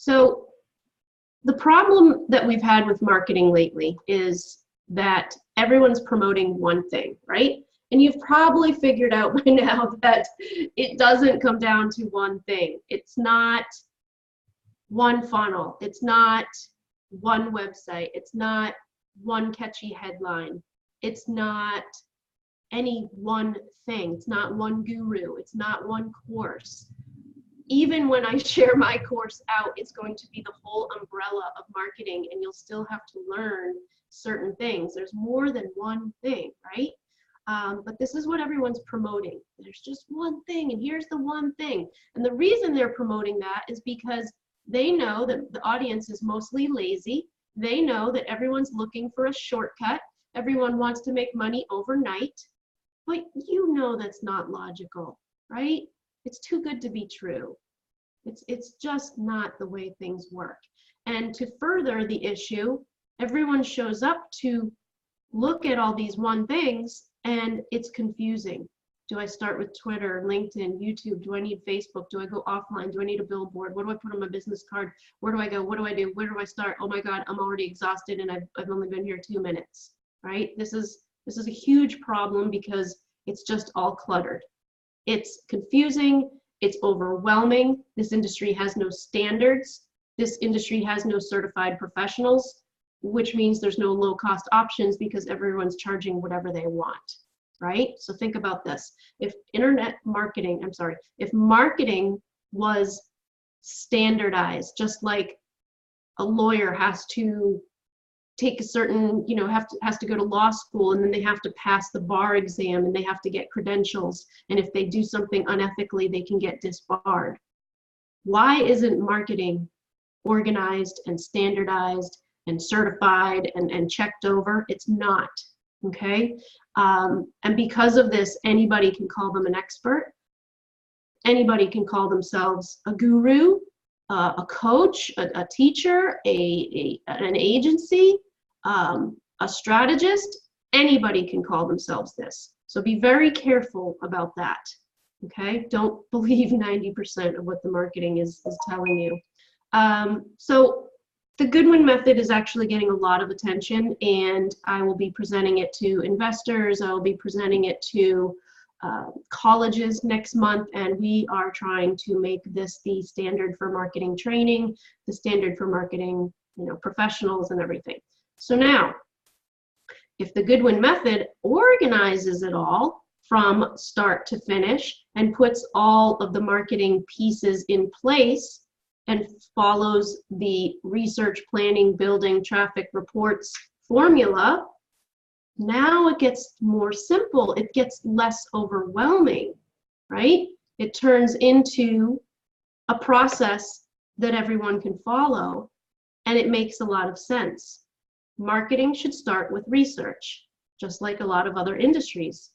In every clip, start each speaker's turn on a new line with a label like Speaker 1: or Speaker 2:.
Speaker 1: So the problem that we've had with marketing lately is that everyone's promoting one thing, right? And you've probably figured out by now that it doesn't come down to one thing. It's not one funnel. It's not one website. It's not one catchy headline. It's not any one thing. It's not one guru. It's not one course. Even when I share my course out, it's going to be the whole umbrella of marketing, and you'll still have to learn certain things. There's more than one thing, right? But this is what everyone's promoting. There's just one thing, and here's the one thing. And the reason they're promoting that is because they know that the audience is mostly lazy. They know that everyone's looking for a shortcut. Everyone wants to make money overnight. But you know that's not logical, right? It's too good to be true. It's just not the way things work. And to further the issue, everyone shows up to look at all these one things, and it's confusing. Do I start with Twitter, LinkedIn, YouTube? Do I need Facebook? Do I go offline? Do I need a billboard? What do I put on my business card? Where do I go? What do I do? Where do I start? Oh my God, I'm already exhausted and I've only been here 2 minutes, right? This is a huge problem because it's just all cluttered. It's confusing, it's overwhelming. This industry has no standards. This industry has no certified professionals, which means there's no low-cost options because everyone's charging whatever they want, right? So think about this. If marketing was standardized, just like a lawyer has to take a certain, has to go to law school, and then they have to pass the bar exam and they have to get credentials. And if they do something unethically, they can get disbarred. Why isn't marketing organized and standardized and certified and checked over? It's not, okay? And because of this, anybody can call them an expert. Anybody can call themselves a guru, a coach, a teacher, an agency, a strategist. Anybody can call themselves this. So be very careful about that, okay? Don't believe 90% of what the marketing is telling you. So the Goodwin method is actually getting a lot of attention, and I will be presenting it to investors. I will be presenting it to colleges next month, and we are trying to make this the standard for marketing training, the standard for marketing, professionals and everything. So now, if the Goodwin method organizes it all from start to finish and puts all of the marketing pieces in place and follows the research, planning, building, traffic reports formula, now it gets more simple. It gets less overwhelming, right? It turns into a process that everyone can follow, and it makes a lot of sense. Marketing should start with research, just like a lot of other industries.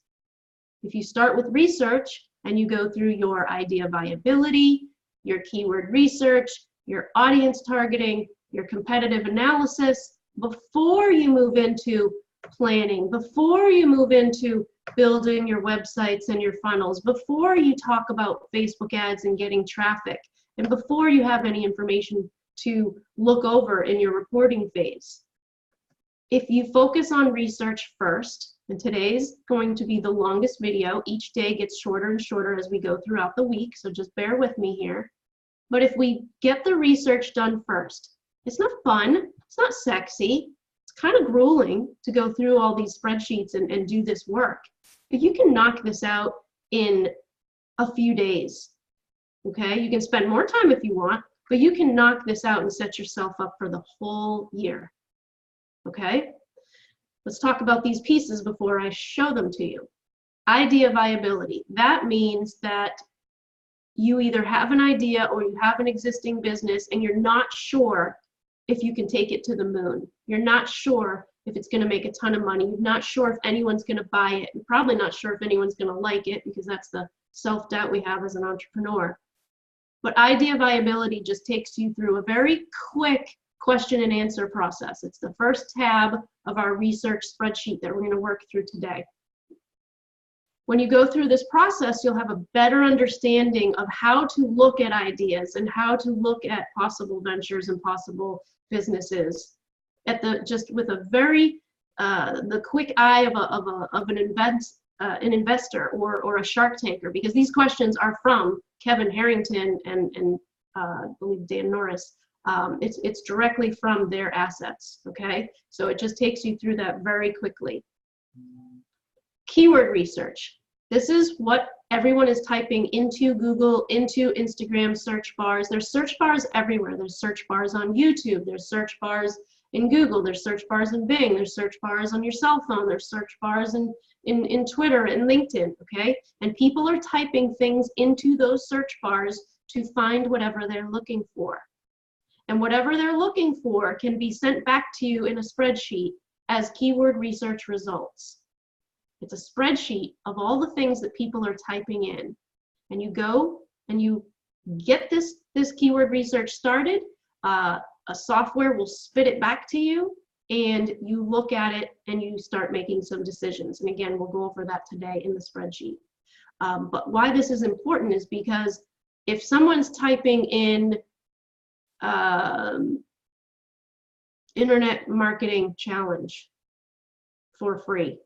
Speaker 1: If you start with research and you go through your idea viability, your keyword research, your audience targeting, your competitive analysis, before you move into planning, before you move into building your websites and your funnels, before you talk about Facebook ads and getting traffic, and before you have any information to look over in your reporting phase. If you focus on research first, and today's going to be the longest video, each day gets shorter and shorter as we go throughout the week, so just bear with me here. But if we get the research done first, it's not fun, it's not sexy, it's kind of grueling to go through all these spreadsheets and do this work. But you can knock this out in a few days, okay? You can spend more time if you want, but you can knock this out and set yourself up for the whole year, okay? Let's talk about these pieces before I show them to you. Idea viability. That means that you either have an idea or you have an existing business and you're not sure if you can take it to the moon. You're not sure if it's going to make a ton of money. You're not sure if anyone's going to buy it. You're probably not sure if anyone's going to like it, because that's the self-doubt we have as an entrepreneur. But idea viability just takes you through a very quick question and answer process. It's the first tab of our research spreadsheet that we're going to work through today. When you go through this process, you'll have a better understanding of how to look at ideas and how to look at possible ventures and possible businesses at just with a very the quick eye of an investor or a Shark Tanker, because these questions are from Kevin Harrington and I believe Dan Norris. It's directly from their assets, okay? So it just takes you through that very quickly. Keyword research. This is what everyone is typing into Google, into Instagram search bars. There's search bars everywhere. There's search bars on YouTube. There's search bars in Google. There's search bars in Bing. There's search bars on your cell phone. There's search bars in Twitter and LinkedIn, okay? And people are typing things into those search bars to find whatever they're looking for. And whatever they're looking for can be sent back to you in a spreadsheet as keyword research results. It's a spreadsheet of all the things that people are typing in. And you go and you get this keyword research started. A software will spit it back to you, and you look at it and you start making some decisions. And again, we'll go over that today in the spreadsheet. But why this is important is because if someone's typing in internet marketing challenge for free,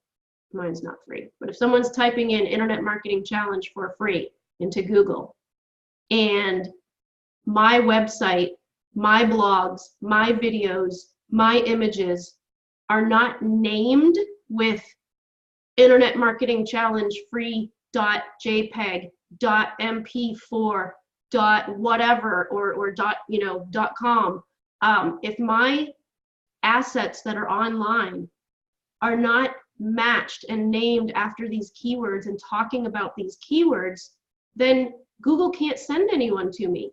Speaker 1: mine's not free, but if someone's typing in internet marketing challenge for free into Google, and my website, my blogs, my videos, my images are not named with internet marketing challenge free.jpg, .mp4, .whatever, or .com, if my assets that are online are not matched and named after these keywords and talking about these keywords, then Google can't send anyone to me.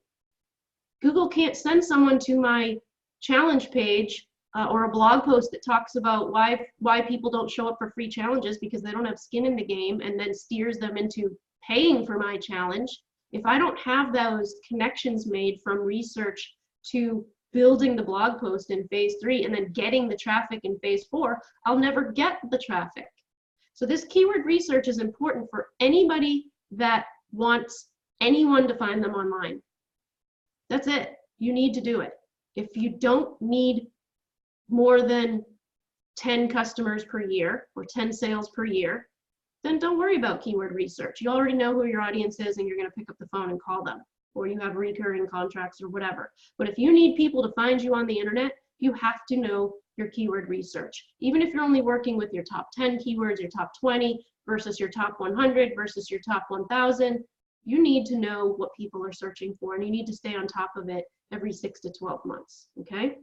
Speaker 1: Google can't send someone to my challenge page or a blog post that talks about why people don't show up for free challenges because they don't have skin in the game, and then steers them into paying for my challenge. If I don't have those connections made from research to building the blog post in phase 3 and then getting the traffic in phase 4, I'll never get the traffic. So this keyword research is important for anybody that wants anyone to find them online. That's it. You need to do it. If you don't need more than 10 customers per year or 10 sales per year, then don't worry about keyword research. You already know who your audience is, and you're going to pick up the phone and call them, or you have recurring contracts or whatever. But if you need people to find you on the internet, you have to know your keyword research. Even if you're only working with your top 10 keywords, your top 20 versus your top 100 versus your top 1,000, you need to know what people are searching for, and you need to stay on top of it every 6 to 12 months, okay?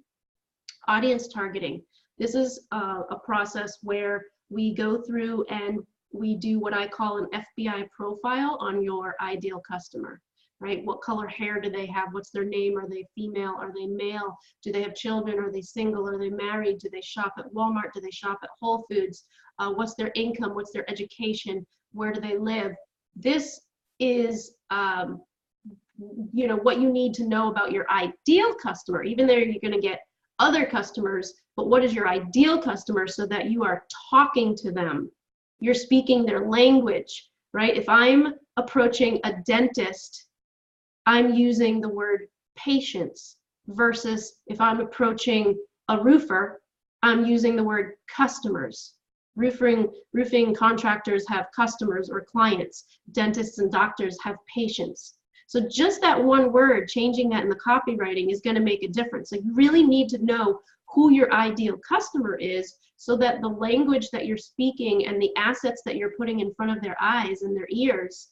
Speaker 1: Audience targeting. This is a process where we go through and we do what I call an FBI profile on your ideal customer, right? What color hair do they have? What's their name? Are they female? Are they male? Do they have children? Are they single? Are they married? Do they shop at Walmart? Do they shop at Whole Foods? What's their income? What's their education? Where do they live? This is what you need to know about your ideal customer. Even though you're going to get other customers, but what is your ideal customer so that you are talking to them? You're speaking their language, right? If I'm approaching a dentist, I'm using the word patients, versus if I'm approaching a roofer, I'm using the word customers. Roofing contractors have customers or clients. Dentists and doctors have patients. So just that one word, changing that in the copywriting, is going to make a difference. So you really need to know who your ideal customer is so that the language that you're speaking and the assets that you're putting in front of their eyes and their ears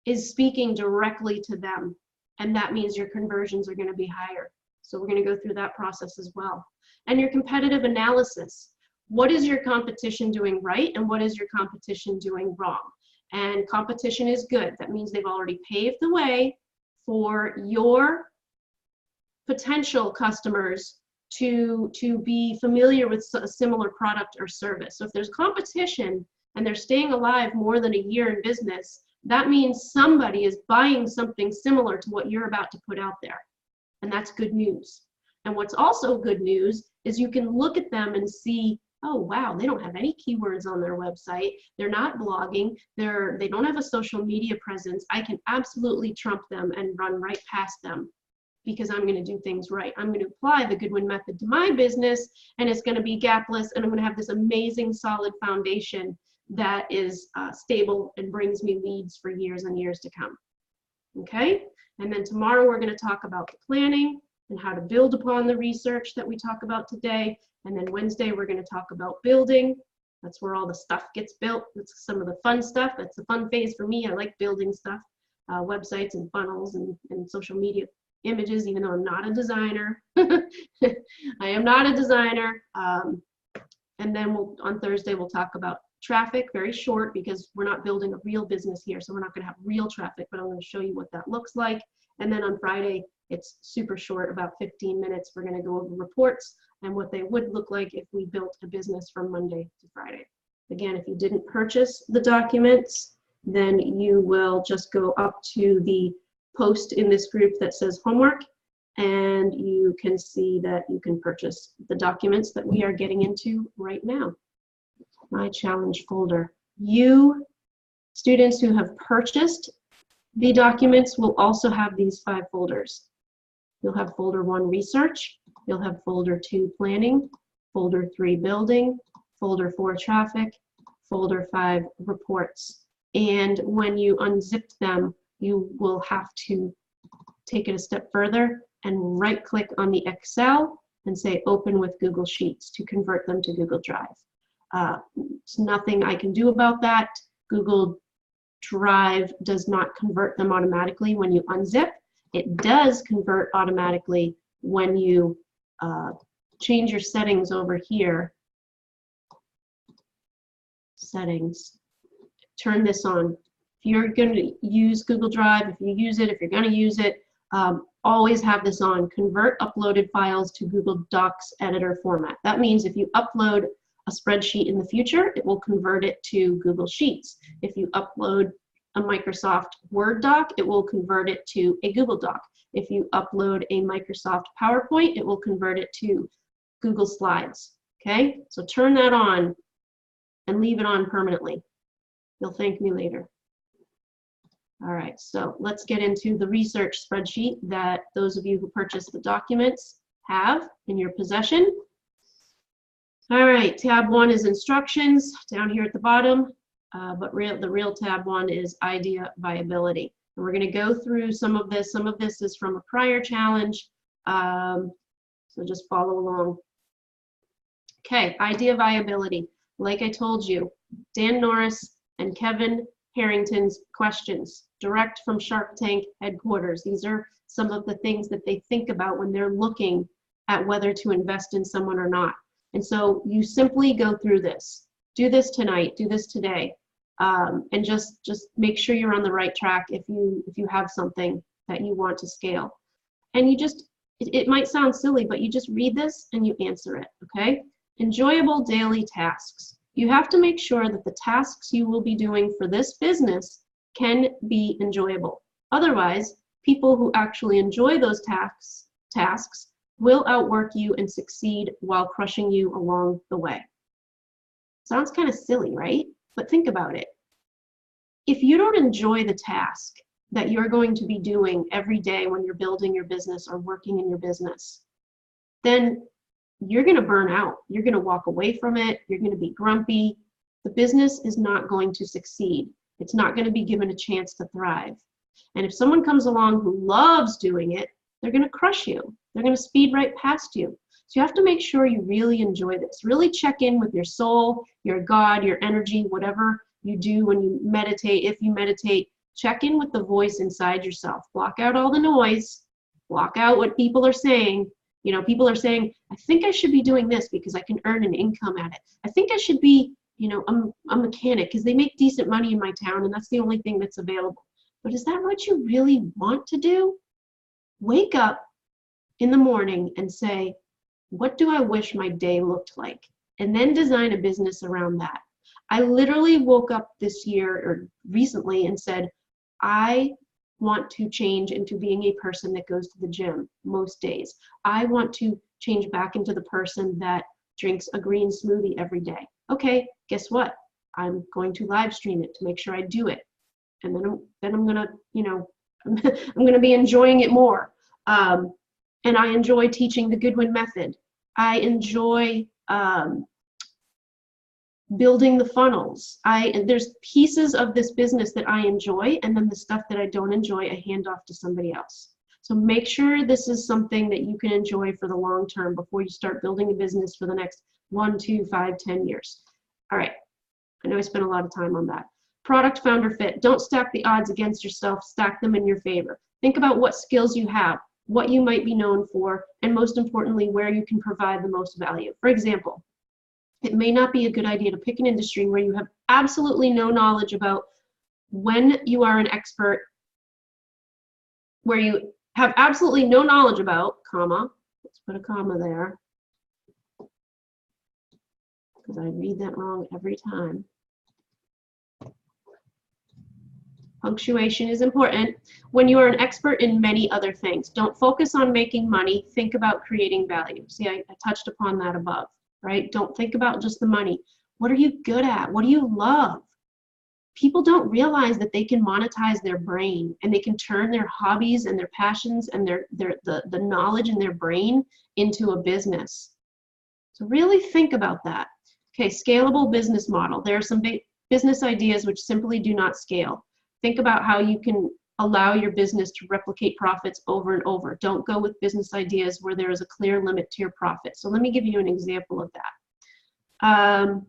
Speaker 1: is speaking directly to them. And that means your conversions are going to be higher. So we're going to go through that process as well. And your competitive analysis. What is your competition doing right, and what is your competition doing wrong? And competition is good. That means they've already paved the way for your potential customers to be familiar with a similar product or service. So if there's competition and they're staying alive more than a year in business, that means somebody is buying something similar to what you're about to put out there. And that's good news. And what's also good news is you can look at them and see oh wow, they don't have any keywords on their website, they're not blogging, they don't have a social media presence. I can absolutely trump them and run right past them because I'm going to do things right. I'm going to apply the Goodwin method to my business, and it's going to be gapless, and I'm going to have this amazing solid foundation that is stable and brings me leads for years and years to come. Okay, and then tomorrow we're going to talk about the planning and how to build upon the research that we talk about today. And then Wednesday we're going to talk about building. That's where all the stuff gets built. That's some of the fun stuff. That's the fun phase for me. I like building stuff, websites and funnels and social media images, even though I'm not a designer. I am not a designer. And then on Thursday we'll talk about traffic, very short, because we're not building a real business here, so we're not going to have real traffic, but I'm going to show you what that looks like. And then on Friday, it's super short, about 15 minutes. We're going to go over reports and what they would look like if we built a business from Monday to Friday. Again, if you didn't purchase the documents, then you will just go up to the post in this group that says homework, and you can see that you can purchase the documents that we are getting into right now. My challenge folder. You students who have purchased the documents will also have these 5 folders. You'll have folder 1 research, you'll have folder 2 planning, folder 3 building, folder 4 traffic, folder 5 reports. And when you unzip them, you will have to take it a step further and right click on the Excel and say open with Google Sheets to convert them to Google Drive. There's nothing I can do about that. Google Drive does not convert them automatically when you unzip. It does convert automatically when you change your settings over here. Settings. Turn this on. If you're going to use Google Drive, if you use it, if you're going to use it, always have this on. Convert uploaded files to Google Docs editor format. That means if you upload a spreadsheet in the future, it will convert it to Google Sheets. If you upload a Microsoft Word doc, it will convert it to a Google Doc. If you upload a Microsoft PowerPoint, it will convert it to Google Slides. Okay, so turn that on and leave it on permanently. You'll thank me later. All right, so let's get into the research spreadsheet that those of you who purchased the documents have in your possession. All right, tab 1 is instructions down here at the bottom, but the real tab 1 is idea viability. And we're going to go through some of this. Some of this is from a prior challenge, so just follow along. Okay, idea viability. Like I told you, Dan Norris and Kevin Harrington's questions, direct from Shark Tank headquarters. These are some of the things that they think about when they're looking at whether to invest in someone or not. And so you simply go through this. Do this tonight, do this today, and just make sure you're on the right track if you have something that you want to scale. And you just, it might sound silly, but you just read this and you answer it, okay? Enjoyable daily tasks. You have to make sure that the tasks you will be doing for this business can be enjoyable. Otherwise, people who actually enjoy those tasks will outwork you and succeed while crushing you along the way. Sounds kind of silly, right? But think about it. If you don't enjoy the task that you're going to be doing every day when you're building your business or working in your business, then you're going to burn out. You're going to walk away from it. You're going to be grumpy. The business is not going to succeed. It's not going to be given a chance to thrive. And if someone comes along who loves doing it, they're going to crush you. They're going to speed right past you. So you have to make sure you really enjoy this. Really check in with your soul, your God, your energy, whatever you do when you meditate. If you meditate, check in with the voice inside yourself. Block out all the noise. Block out what people are saying. You know, people are saying, I think I should be doing this because I can earn an income at it. I think I should be, you know, a mechanic because they make decent money in my town and that's the only thing that's available. But is that what you really want to do? Wake up in the morning and say, what do I wish my day looked like? And then design a business around that. I literally woke up this year or recently and said, I want to change into being a person that goes to the gym most days. I want to change back into the person that drinks a green smoothie every day. Okay, guess what? I'm going to live stream it to make sure I do it. And then I'm gonna, you know, I'm gonna be enjoying it more. And I enjoy teaching the Goodwin method. I enjoy building the funnels. There's pieces of this business that I enjoy, and then the stuff that I don't enjoy, I hand off to somebody else. So make sure this is something that you can enjoy for the long term before you start building a business for the next 1, 2, 5, 10 years. All right, I know I spent a lot of time on that. Product founder fit. Don't stack the odds against yourself, stack them in your favor. Think about what skills you have, what you might be known for, and most importantly, where you can provide the most value. For example, it may not be a good idea to pick an industry where you have absolutely no knowledge about when you are an expert, where you have absolutely no knowledge about, comma, let's put a comma there, because I read that wrong every time. Punctuation is important. When you are an expert in many other things, don't focus on making money, think about creating value. See, I touched upon that above, right? Don't think about just the money. What are you good at? What do you love? People don't realize that they can monetize their brain, and they can turn their hobbies and their passions and the knowledge in their brain into a business. So really think about that. Okay, scalable business model. There are some business ideas which simply do not scale. Think about how you can allow your business to replicate profits over and over. Don't go with business ideas where there is a clear limit to your profit. So let me give you an example of that.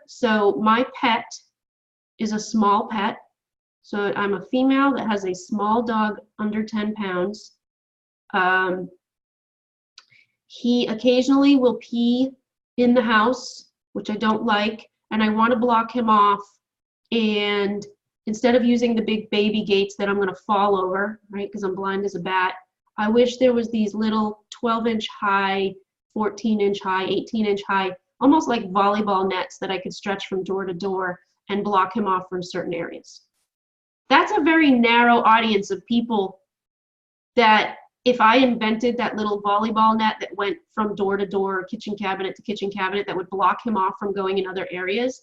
Speaker 1: So my pet is a small pet. So I'm a female that has a small dog under 10 pounds. He occasionally will pee in the house, which I don't like, and I want to block him off. And instead of using the big baby gates that I'm going to fall over, right, because I'm blind as a bat, I wish there was these little 12-inch high, 14-inch high, 18-inch high, almost like volleyball nets that I could stretch from door to door and block him off from certain areas. That's a very narrow audience of people that if I invented that little volleyball net that went from door to door, kitchen cabinet to kitchen cabinet, that would block him off from going in other areas,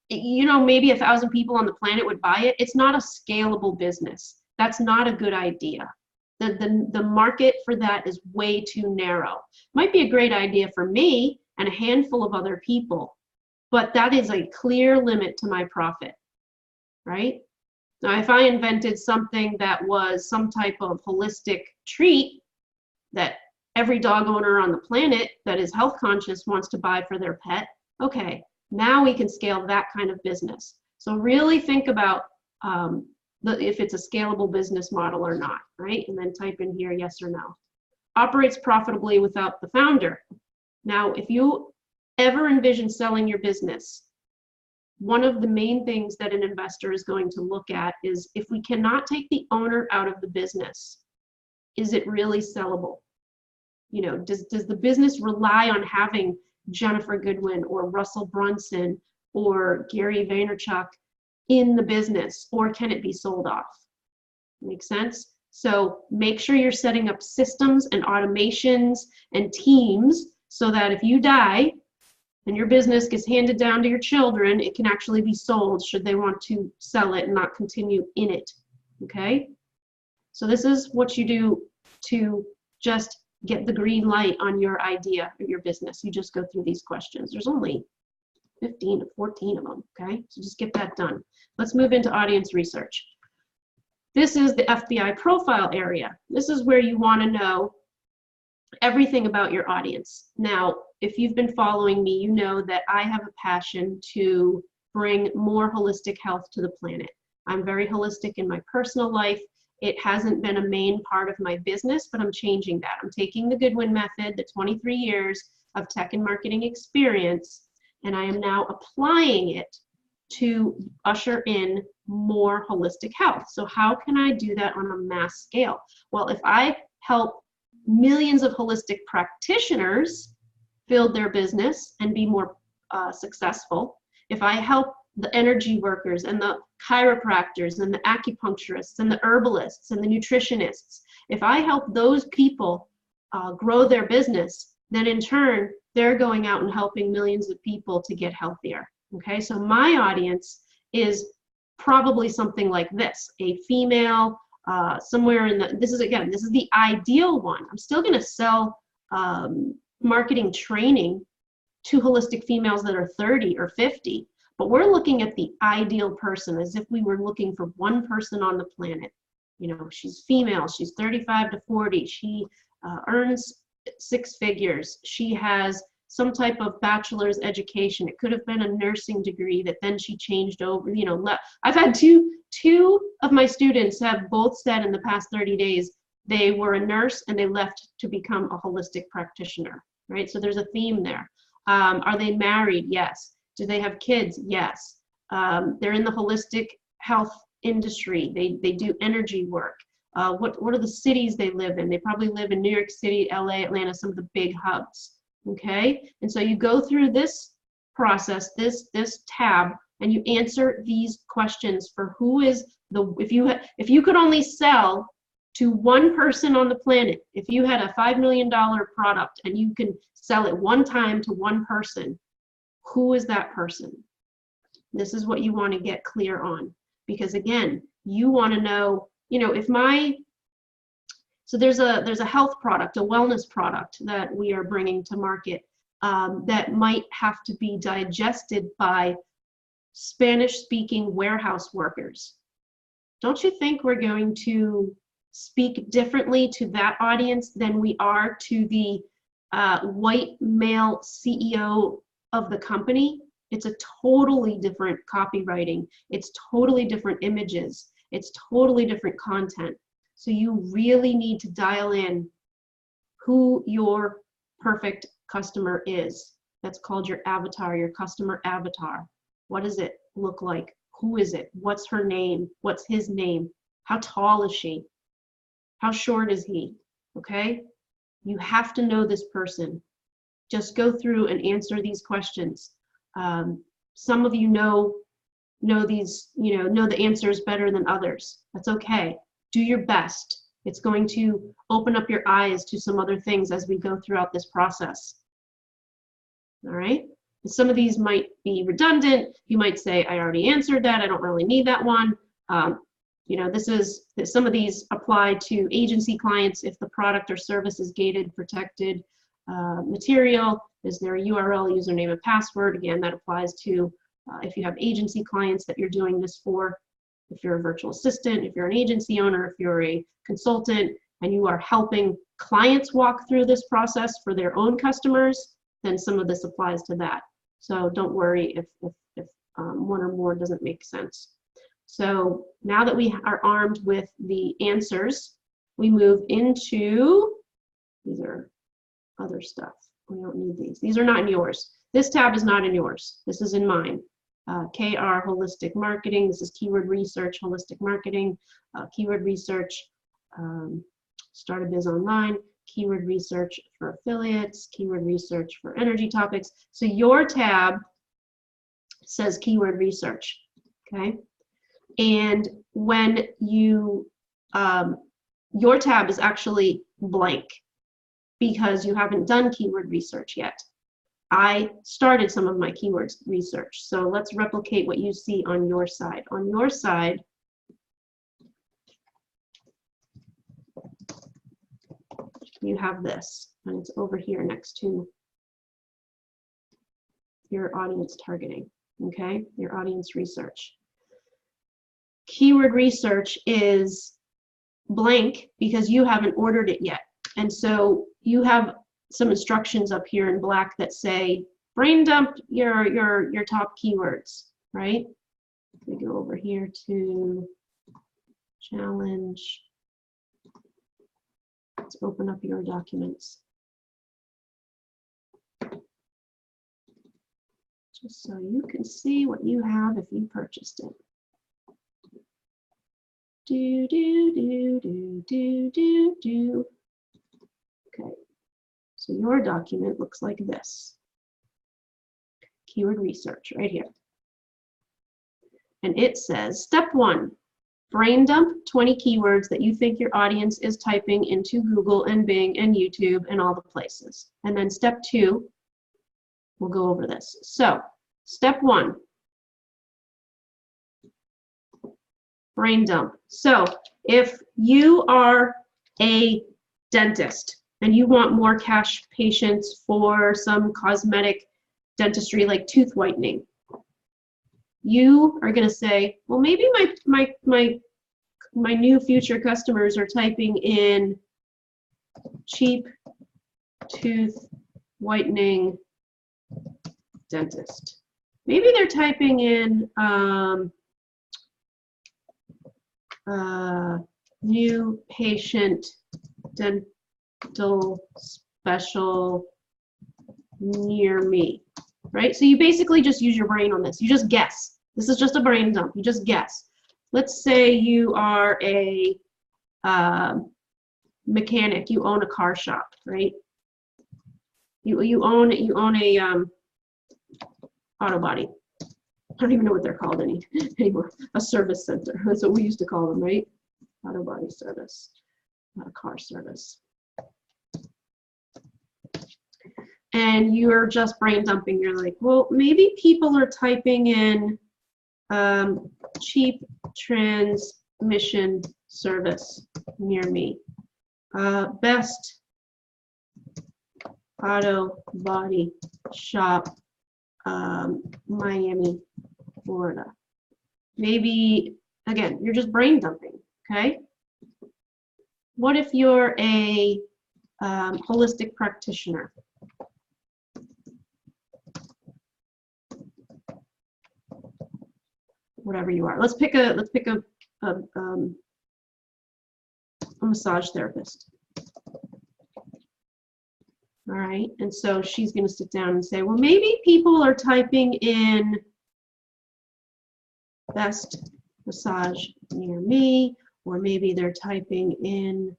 Speaker 1: you know, maybe 1,000 people on the planet would buy it. It's not a scalable business. That's not a good idea. The market for that is way too narrow. Might be a great idea for me and a handful of other people, but that is a clear limit to my profit, right? Now, if I invented something that was some type of holistic treat that every dog owner on the planet that is health conscious wants to buy for their pet, okay, now we can scale that kind of business. So really think about if it's a scalable business model or not, right? And then type in here yes or no. Operates profitably without the founder. Now, if you ever envision selling your business, one of the main things that an investor is going to look at is if we cannot take the owner out of the business, is it really sellable? You know, does the business rely on having Jennifer Goodwin or Russell Brunson or Gary Vaynerchuk in the business, or can it be sold off? Make sense? So make sure you're setting up systems and automations and teams so that if you die and your business gets handed down to your children, it can actually be sold should they want to sell it and not continue in it, okay? So this is what you do to just get the green light on your idea or your business. You just go through these questions. There's only 15 to 14 of them, okay? So just get that done. Let's move into audience research. This is the FBI profile area. This is where you want to know everything about your audience. Now, if you've been following me, you know that I have a passion to bring more holistic health to the planet. I'm very holistic in my personal life. It hasn't been a main part of my business, but I'm changing that. I'm taking the Goodwin method, the 23 years of tech and marketing experience, and I am now applying it to usher in more holistic health. So how can I do that on a mass scale? Well, if I help millions of holistic practitioners build their business and be more successful, if I help the energy workers and the chiropractors and the acupuncturists and the herbalists and the nutritionists, if I help those people grow their business, then in turn, they're going out and helping millions of people to get healthier. Okay, so my audience is probably something like this, a female, somewhere in the, this is the ideal one. I'm still going to sell marketing training to holistic females that are 30 or 50, but we're looking at the ideal person as if we were looking for one person on the planet. You know, she's female, she's 35 to 40, she earns 6 figures, she has some type of bachelor's education. It could have been a nursing degree that then she changed over, you know, I've had two of my students have both said in the past 30 days they were a nurse and they left to become a holistic practitioner, right? So there's a theme there. Are they married? Yes. Do they have kids? Yes. They're in the holistic health industry. They do energy work. What are the cities they live in? They probably live in New York City, LA, Atlanta, some of the big hubs. Okay, and so you go through this process, this tab, and you answer these questions for who is the, if you could only sell to one person on the planet, if you had a $5 million product and you can sell it one time to one person, who is that person? This is what you want to get clear on, because again, you want to know, you know, if so there's a health product, a wellness product that we are bringing to market that might have to be digested by Spanish-speaking warehouse workers. Don't you think we're going to speak differently to that audience than we are to the white male CEO of the company? It's a totally different copywriting. It's totally different images. It's totally different content. So you really need to dial in who your perfect customer is. That's called your avatar, your customer avatar. What does it look like? Who is it? What's her name? What's his name? How tall is she? How short is he? Okay? You have to know this person. Just go through and answer these questions. Some of you know these, know the answers better than others. That's okay. Do your best. It's going to open up your eyes to some other things as we go throughout this process. All right? And some of these might be redundant. You might say, I already answered that. I don't really need that one. Some of these apply to agency clients if the product or service is gated, protected material. Is there a URL, username, and password? Again, that applies to if you have agency clients that you're doing this for. If you're a virtual assistant, if you're an agency owner, if you're a consultant, and you are helping clients walk through this process for their own customers, then some of this applies to that. So don't worry if one or more doesn't make sense. So now that we are armed with the answers, we move into, these are other stuff. We don't need these. These are not in yours. This tab is not in yours. This is in mine. KR Holistic Marketing. This is keyword research, holistic marketing, keyword research, start a biz online, keyword research for affiliates, keyword research for energy topics. So your tab says keyword research, okay? And when you, your tab is actually blank because you haven't done keyword research yet. I started some of my keywords research. So let's replicate what you see on your side. On your side, you have this, and it's over here next to your audience targeting, okay? Your audience research. Keyword research is blank because you haven't ordered it yet. And so you have some instructions up here in black that say, brain dump your top keywords, right? We go over here to challenge. Let's open up your documents. Just so you can see what you have if you purchased it. Do, do, do, do, do, do, do. Okay, so your document looks like this. Keyword research right here. And it says, step 1, brain dump 20 keywords that you think your audience is typing into Google and Bing and YouTube and all the places. And then step 2, we'll go over this. So step 1, brain dump. So if you are a dentist and you want more cash patients for some cosmetic dentistry like tooth whitening, you are going to say, well, maybe my new future customers are typing in cheap tooth whitening dentist. Maybe they're typing in new patient dental special near me, right? So you basically just use your brain on this. You just guess. This is just a brain dump. You just guess. Let's say you are a mechanic. You own a car shop, right? You own a auto body. I don't even know what they're called anymore. A service center. That's what we used to call them, right? Auto body service, not a car service. And you're just brain dumping. You're like, well, maybe people are typing in cheap transmission service near me. Best auto body shop, Miami, Florida. Maybe, again, you're just brain dumping, okay? What if you're a holistic practitioner? Whatever you are. Let's pick a massage therapist. All right, and so she's going to sit down and say, well, maybe people are typing in best massage near me, or maybe they're typing in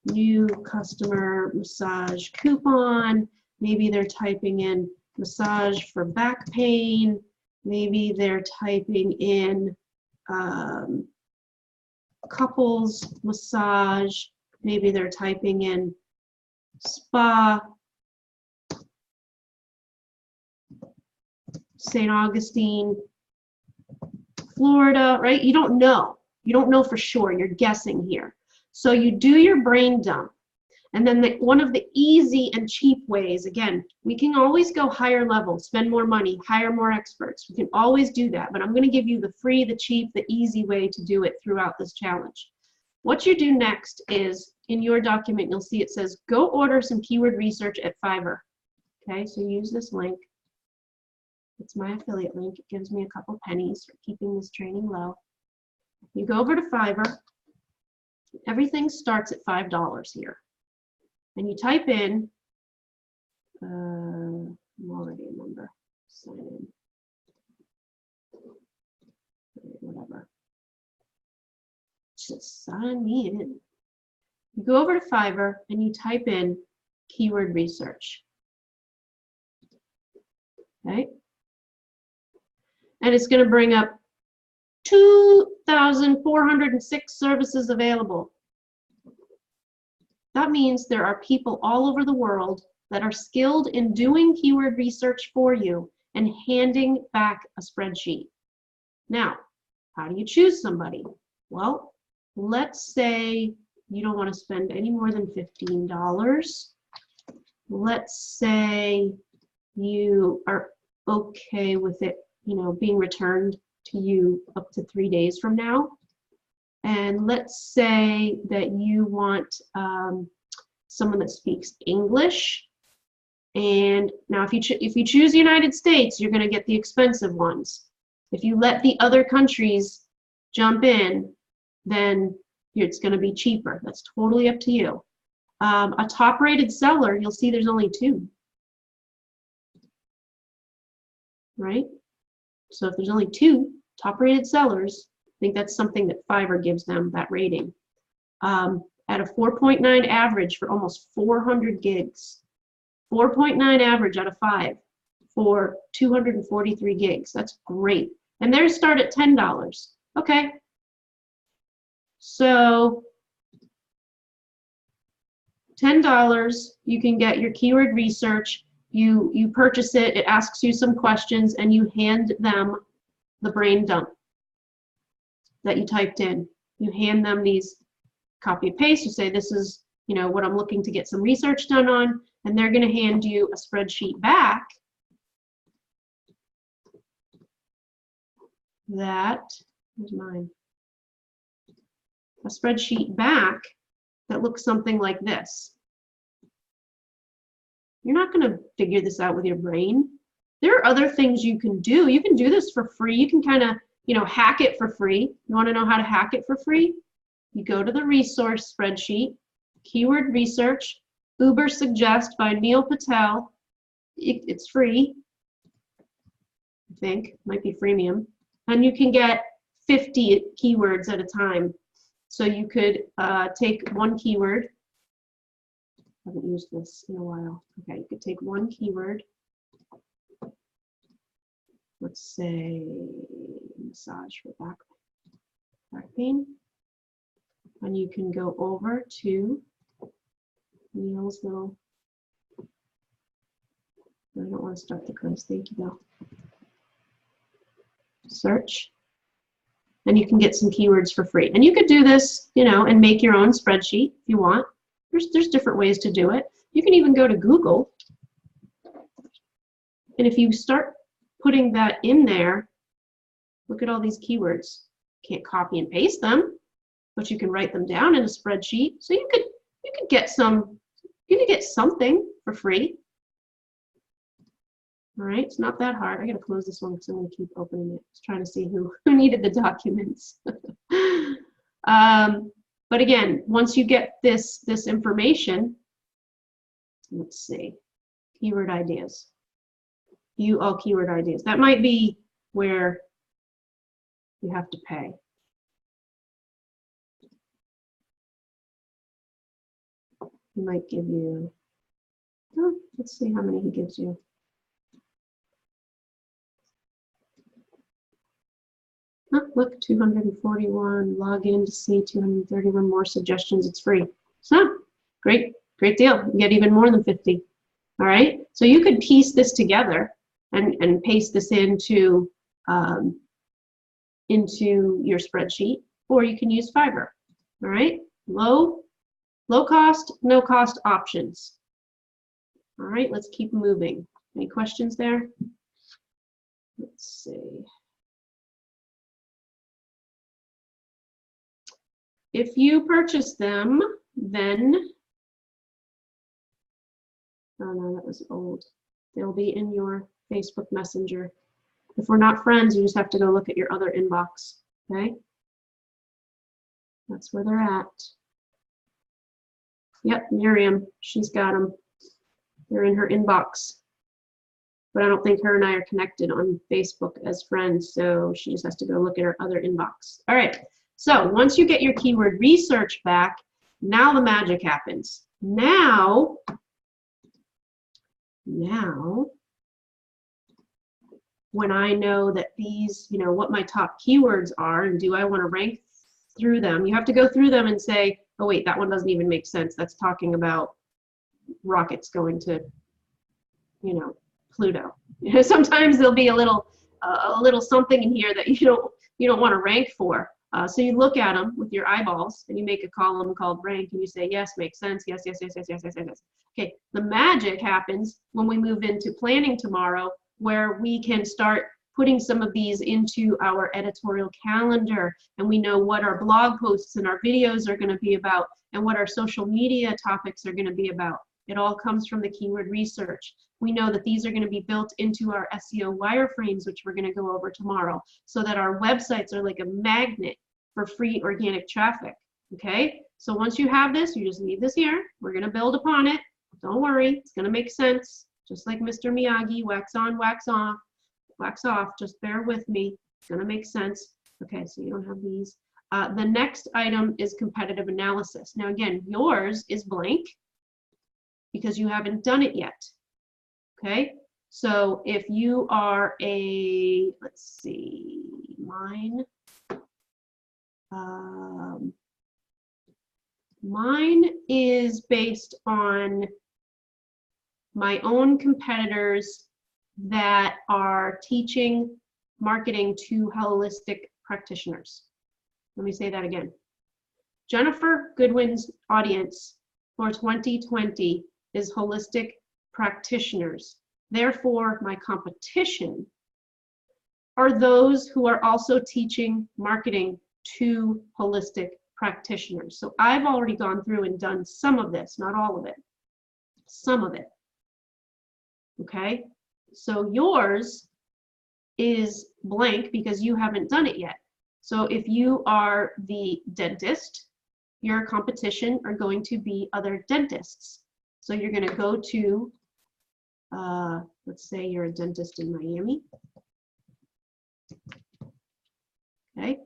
Speaker 1: new customer massage coupon, maybe they're typing in massage for back pain, maybe they're typing in couples massage, maybe they're typing in spa, St. Augustine, Florida, right? You don't know. You don't know for sure. You're guessing here. So you do your brain dump. And then one of the easy and cheap ways, again, we can always go higher level, spend more money, hire more experts. We can always do that. But I'm going to give you the free, the cheap, the easy way to do it throughout this challenge. What you do next is, in your document, you'll see it says, go order some keyword research at Fiverr. Okay, so use this link. It's my affiliate link. It gives me a couple pennies for keeping this training low. You go over to Fiverr. Everything starts at $5 here. And you type in, I'm already a member, sign in, whatever. Just sign me in. You go over to Fiverr and you type in keyword research. Okay? And it's going to bring up 2,406 services available. That means there are people all over the world that are skilled in doing keyword research for you and handing back a spreadsheet. Now, how do you choose somebody? Well, let's say you don't want to spend any more than $15. Let's say you are okay with it, being returned to you up to 3 days from now. And let's say that you want someone that speaks English. And now if you choose the United States, you're going to get the expensive ones. If you let the other countries jump in, then it's going to be cheaper. That's totally up to you. A top-rated seller, you'll see there's only 2. Right? So if there's only 2 top-rated sellers, I think that's something that Fiverr gives them, that rating. At a 4.9 average for almost 400 gigs. 4.9 average out of 5 for 243 gigs. That's great. And theirs start at $10. Okay. So $10, you can get your keyword research. You purchase it, it asks you some questions, and you hand them the brain dump that you typed in. You hand them these copy and paste. You say, this is, you know, what I'm looking to get some research done on, and they're going to hand you a spreadsheet back that, here's mine, a spreadsheet back that looks something like this. You're not going to figure this out with your brain. There are other things you can do. You can do this for free. You can kind of, you know, hack it for free. You want to know how to hack it for free? You go to the resource spreadsheet, keyword research, Uber Suggest by Neil Patel. It's free, I think, might be freemium. And you can get 50 keywords at a time. So you could take one keyword. I haven't used this in a while. Okay, you could take one keyword. Let's say massage for back pain. And you can go over to Neil's little, I don't want to start the quiz, thank you though. Search, and you can get some keywords for free. And you could do this, you know, and make your own spreadsheet if you want. There's different ways to do it. You can even go to Google, and if you start putting that in there, look at all these keywords. Can't copy and paste them, but you can write them down in a spreadsheet. So you could get something for free. All right, it's not that hard. I gotta close this one because I'm gonna keep opening it. Just trying to see who needed the documents. But again, once you get this information, let's see, keyword ideas. Keyword ideas. That might be where you have to pay. He might give you, oh, let's see how many he gives you. Oh, look, 241, log in to see 231 more suggestions, it's free. So, great deal. You get even more than 50. All right, so you could piece this together and paste this into your spreadsheet, or you can use Fiverr. All right, low cost, no cost options. All right, let's keep moving. Any questions there? Let's see. If you purchase them, then, oh no, that was old. They'll be in your Facebook Messenger. If we're not friends, you just have to go look at your other inbox, okay? That's where they're at. Yep, Miriam, she's got them. They're in her inbox. But I don't think her and I are connected on Facebook as friends, so she just has to go look at her other inbox. All right. So once you get your keyword research back, now the magic happens. Now, when I know that these, you know, what my top keywords are, and do I want to rank through them, you have to go through them and say, oh wait, that one doesn't even make sense. That's talking about rockets going to, you know, Pluto. You know, sometimes there'll be a little something in here that you don't want to rank for. So you look at them with your eyeballs and you make a column called rank and you say, yes, makes sense, yes, yes, yes, yes, yes, yes, yes. Okay, the magic happens when we move into planning tomorrow, where we can start putting some of these into our editorial calendar, and we know what our blog posts and our videos are going to be about and what our social media topics are going to be about. It all comes from the keyword research. We know that these are going to be built into our SEO wireframes, which we're going to go over tomorrow, so that our websites are like a magnet for free organic traffic. Okay, so once you have this, you just leave this here. We're going to build upon it. Don't worry, it's going to make sense. Just like Mr. Miyagi, wax on, wax off, wax off. Just bear with me. It's going to make sense. Okay, so you don't have these. The next item is competitive analysis. Now again, yours is blank because you haven't done it yet. Okay, so if you are a, let's see, mine, Mine is based on my own competitors that are teaching marketing to holistic practitioners. Let me say that again. Jennifer Goodwin's audience for 2020 is holistic practitioners. Therefore, my competition are those who are also teaching marketing to holistic practitioners. So I've already gone through and done some of this, not all of it, some of it. Okay, so yours is blank because you haven't done it yet. So if you are the dentist, your competition are going to be other dentists. So you're going to go to, let's say you're a dentist in Miami. Okay,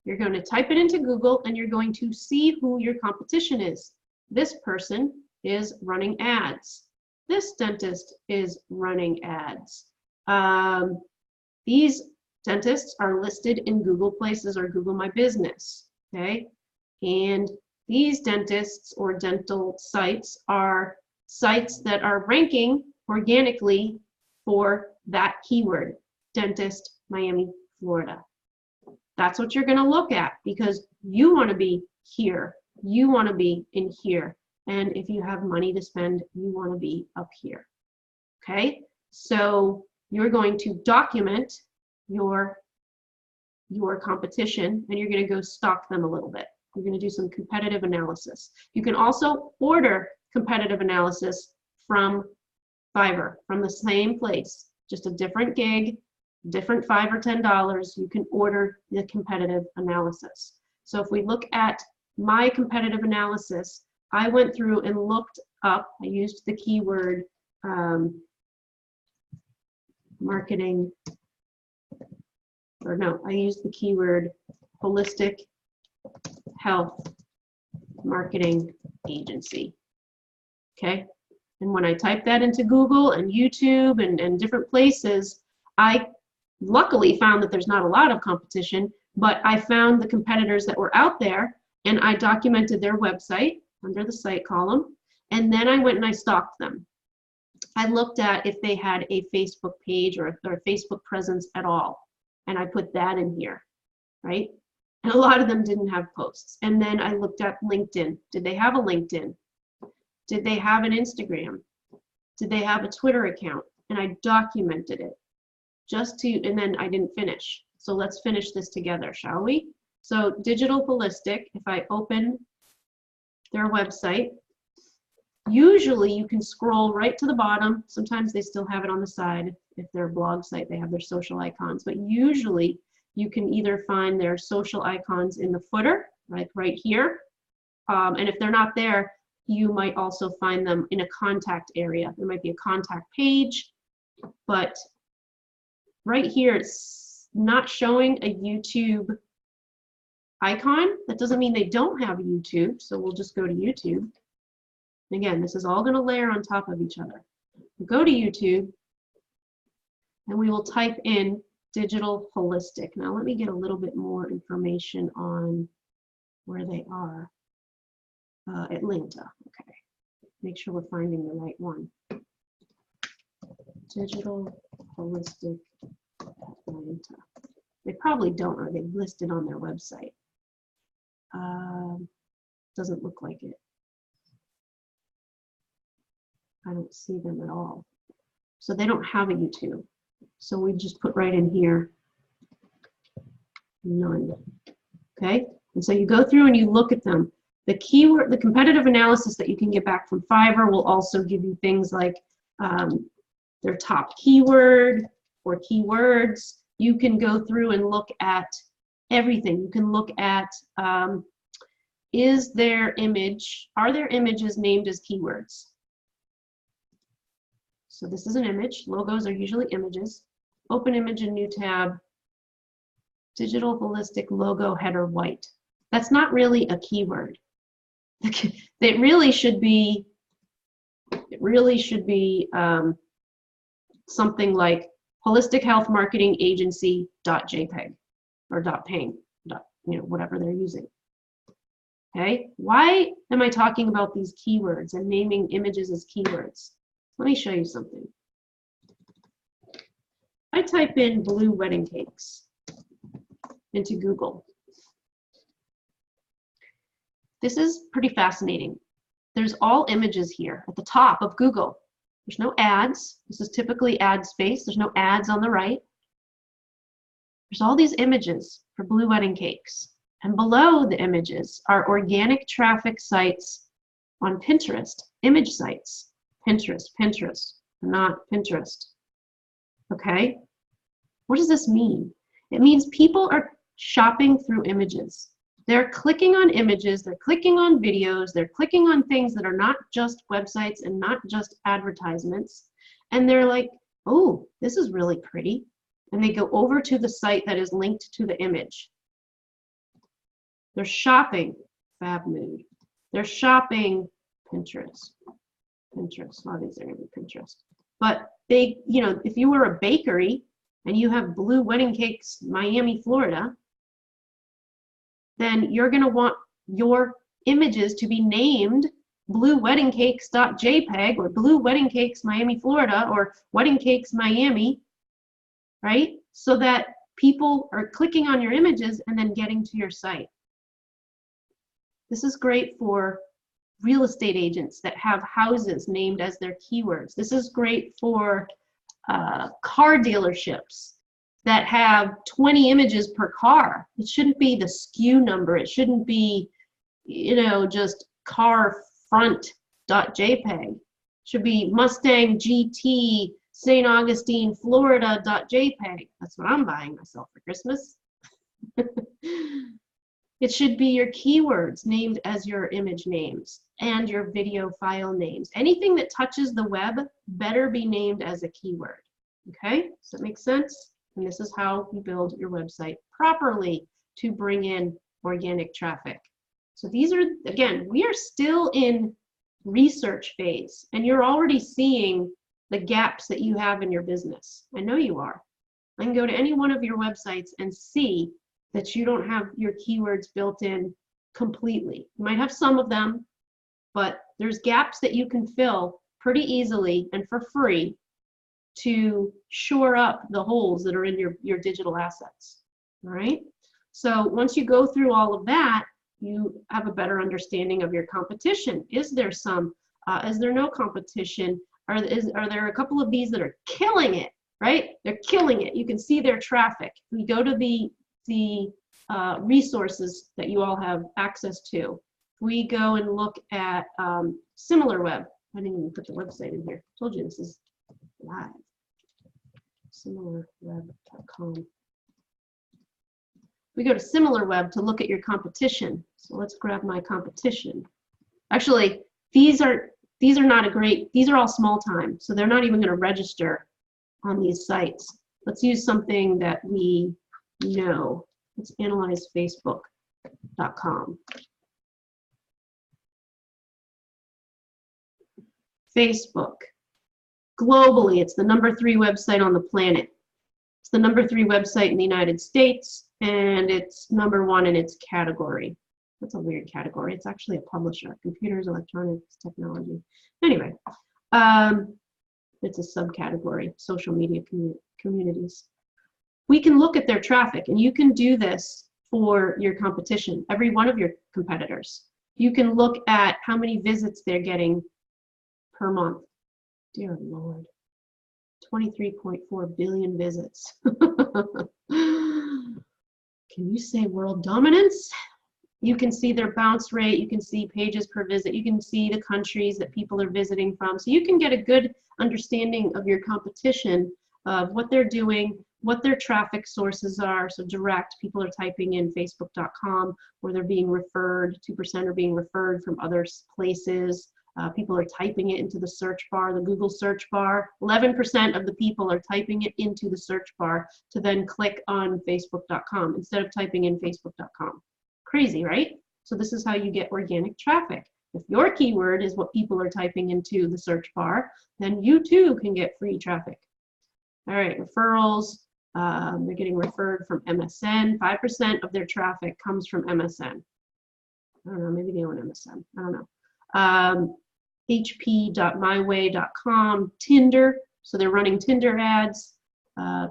Speaker 1: you're going to type it into Google and you're going to see who your competition is. This person is running ads. This dentist is running ads. These dentists are listed in Google Places or Google My Business, okay? And these dentists or dental sites are sites that are ranking organically for that keyword, dentist, Miami, Florida. That's what you're gonna look at because you wanna be here. You wanna be in here. And if you have money to spend, you want to be up here. Okay, so you're going to document your competition and you're going to go stalk them a little bit. You're going to do some competitive analysis. You can also order competitive analysis from Fiverr, from the same place, just a different gig, different $5 or $10. You can order the competitive analysis. So if we look at my competitive analysis, I went through and looked up, I used the keyword marketing, or no, I used the keyword holistic health marketing agency. Okay, and when I typed that into Google and YouTube and different places, I luckily found that there's not a lot of competition, but I found the competitors that were out there and I documented their website under the site column, and then I went and I stalked them. I looked at if they had a Facebook page or a Facebook presence at all, and I put that in here, right? And a lot of them didn't have posts. And then I looked at LinkedIn. Did they have a LinkedIn? Did they have an Instagram? Did they have a Twitter account? And I documented it and then I didn't finish. So let's finish this together, shall we? So Digital Holistic, if I open their website, usually you can scroll right to the bottom. Sometimes they still have it on the side. If they're a blog site, they have their social icons, but usually you can either find their social icons in the footer, like right here, and if they're not there, you might also find them in a contact area. There might be a contact page, but right here it's not showing a YouTube icon. That doesn't mean they don't have a YouTube, so we'll just go to YouTube. Again, this is all going to layer on top of each other. We'll go to YouTube and we will type in Digital Holistic. Now let me get a little bit more information on where they are. Atlanta, okay. Make sure we're finding the right one. Digital Holistic Atlanta. They probably don't, or they've listed on their website. Doesn't look like it. I don't see them at all. So they don't have a YouTube. So we just put right in here, none. Okay, and so you go through and you look at them. The keyword, the competitive analysis that you can get back from Fiverr will also give you things like their top keyword or keywords. You can go through and look at everything. You can look at is their image, are their images named as keywords? So this is an image. Logos are usually images. Open image in new tab. Digital Holistic logo header white. That's not really a keyword. It really should be something like holistic health marketing agency.jpg or .png. whatever they're using. Okay, why am I talking about these keywords and naming images as keywords? Let me show you something. I type in blue wedding cakes into Google. This is pretty fascinating. There's all images here at the top of Google. There's no ads. This is typically ad space. There's no ads on the right. There's all these images for blue wedding cakes. And below the images are organic traffic sites on Pinterest, image sites. Pinterest, not Pinterest. Okay? What does this mean? It means people are shopping through images. They're clicking on images, they're clicking on videos, they're clicking on things that are not just websites and not just advertisements. And they're like, oh, this is really pretty. And they go over to the site that is linked to the image. They're shopping Fab Mood. They're shopping Pinterest. Pinterest, a lot of these are going to be Pinterest. But they, if you were a bakery and you have blue wedding cakes, Miami, Florida, then you're going to want your images to be named blueweddingcakes.jpg or blue wedding cakes Miami, Florida, or wedding cakes Miami, right? So that people are clicking on your images and then getting to your site. This is great for real estate agents that have houses named as their keywords. This is great for car dealerships that have 20 images per car. It shouldn't be the SKU number. It shouldn't be, just car front.jpg. It should be Mustang GT St. Augustine, Florida.jpg. That's what I'm buying myself for Christmas. It should be your keywords named as your image names and your video file names. Anything that touches the web better be named as a keyword. Okay, does that make sense? And this is how you build your website properly to bring in organic traffic. So these are, again, we are still in research phase, and you're already seeing the gaps that you have in your business. I know you are. I can go to any one of your websites and see that you don't have your keywords built in completely. You might have some of them, but there's gaps that you can fill pretty easily and for free to shore up the holes that are in your digital assets. All right? So once you go through all of that, you have a better understanding of your competition. Is there some? Is there no competition? Are there a couple of these that are killing it, right? They're killing it. You can see their traffic. We go to the resources that you all have access to. We go and look at SimilarWeb. I didn't even put the website in here. I told you this is live. SimilarWeb.com. We go to SimilarWeb to look at your competition. So let's grab my competition. Actually, these are not a great, these are all small time, so they're not even going to register on these sites. Let's use something that we know. Let's analyze Facebook.com. Facebook. Globally, it's the #3 website on the planet. It's the #3 website in the United States, and it's #1 in its category. That's a weird category. It's actually a publisher, computers, electronics, technology. Anyway, it's a subcategory, social media communities. We can look at their traffic, and you can do this for your competition, every one of your competitors. You can look at how many visits they're getting per month. Dear Lord, 23.4 billion visits. Can you say world dominance? You can see their bounce rate, you can see pages per visit, you can see the countries that people are visiting from. So you can get a good understanding of your competition, of what they're doing, what their traffic sources are. So direct, people are typing in facebook.com where they're being referred, 2% are being referred from other places. People are typing it into the search bar, the Google search bar. 11% of the people are typing it into the search bar to then click on facebook.com instead of typing in facebook.com. Crazy, right? So this is how you get organic traffic. If your keyword is what people are typing into the search bar, then you too can get free traffic. All right, referrals. They're getting referred from MSN. 5% of their traffic comes from MSN. I don't know, maybe they own MSN. I don't know. hp.myway.com, Tinder. So they're running Tinder ads.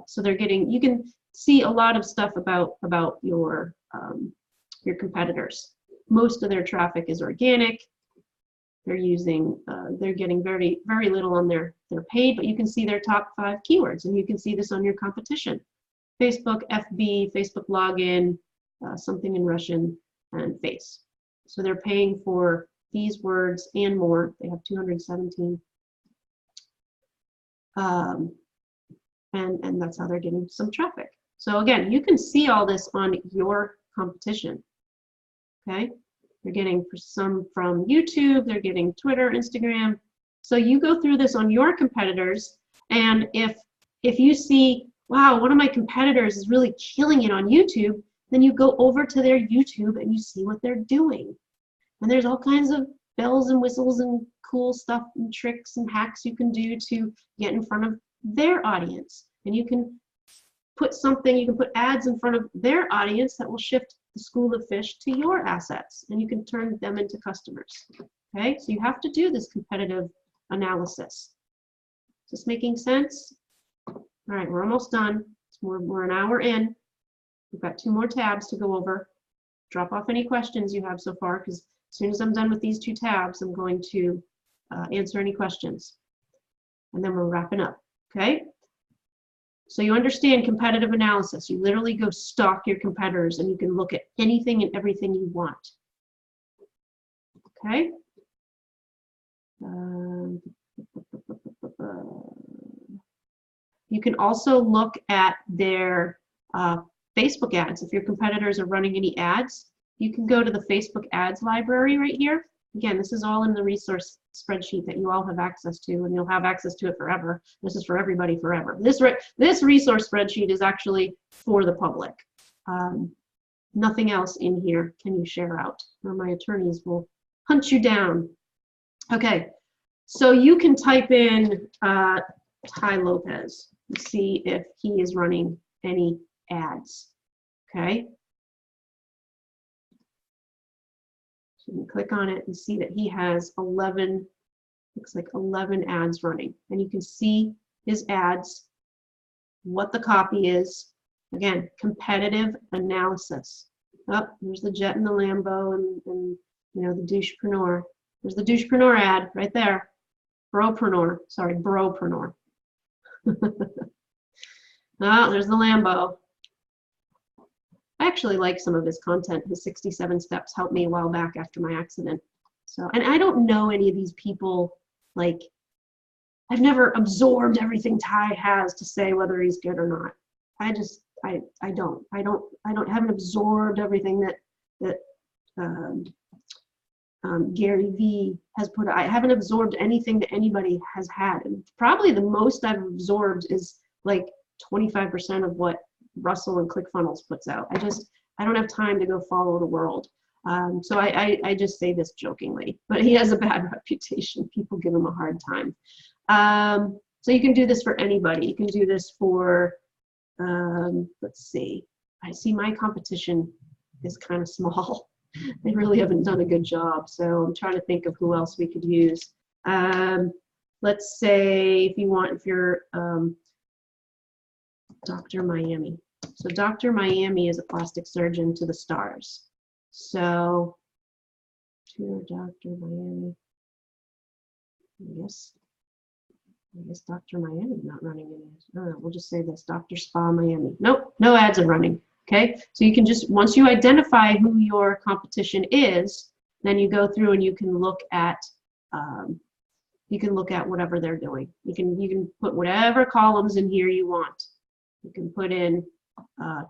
Speaker 1: So they're getting, you can see a lot of stuff about your competitors. Most of their traffic is organic. They're using, they're getting very, very little on their paid, but you can see their top 5 keywords, and you can see this on your competition. Facebook, FB, Facebook login, something in Russian, and face. So they're paying for these words and more. They have 217. And that's how they're getting some traffic. So again, you can see all this on your competition. Okay, they're getting some from YouTube, they're getting Twitter, Instagram. So you go through this on your competitors, and if you see, wow, one of my competitors is really killing it on YouTube, then you go over to their YouTube and you see what they're doing. And there's all kinds of bells and whistles and cool stuff and tricks and hacks you can do to get in front of their audience. And you can put something, you can put ads in front of their audience that will shift the school of fish to your assets, and you can turn them into customers. Okay, so you have to do this competitive analysis. Is this making sense? All right, we're almost done. We're an hour in. We've got 2 more tabs to go over. Drop off any questions you have so far, because as soon as I'm done with these 2 tabs, I'm going to answer any questions. And then we're wrapping up, okay? So you understand competitive analysis. You literally go stalk your competitors, and you can look at anything and everything you want. Okay? You can also look at their Facebook ads. If your competitors are running any ads, you can go to the Facebook ads library right here. Again, this is all in the resource spreadsheet that you all have access to, and you'll have access to it forever. This is for everybody forever. This resource spreadsheet is actually for the public. Nothing else in here can you share out, or my attorneys will hunt you down. Okay, so you can type in Ty Lopez and see if he is running any ads. Okay. So you can click on it and see that he has 11, looks like 11 ads running. And you can see his ads, what the copy is. Again, competitive analysis. Oh, there's the jet and the Lambo and you know, the douchepreneur. There's the douchepreneur ad right there. Bropreneur, sorry, bropreneur. Oh, there's the Lambo. I actually like some of his content. His 67 steps helped me a while back after my accident. So, and I don't know any of these people. Like, I've never absorbed everything Ty has to say whether he's good or not. I haven't absorbed everything that Gary Vee has put. I haven't absorbed anything that anybody has had. And probably the most I've absorbed is like 25% of what Russell and ClickFunnels puts out. I don't have time to go follow the world. So I just say this jokingly, but he has a bad reputation. People give him a hard time. So you can do this for anybody. You can do this for, let's see. I see my competition is kind of small. They really haven't done a good job. So I'm trying to think of who else we could use. Let's say if you're Dr. Miami. So Dr. Miami is a plastic surgeon to the stars. So, to Dr. Miami. I guess Dr. Miami is not running any ads. No, we'll just say this, Dr. Spa Miami. Nope, no ads are running. Okay, so you can just, once you identify who your competition is, then you go through and you can look at whatever they're doing. You can put whatever columns in here you want. You can put in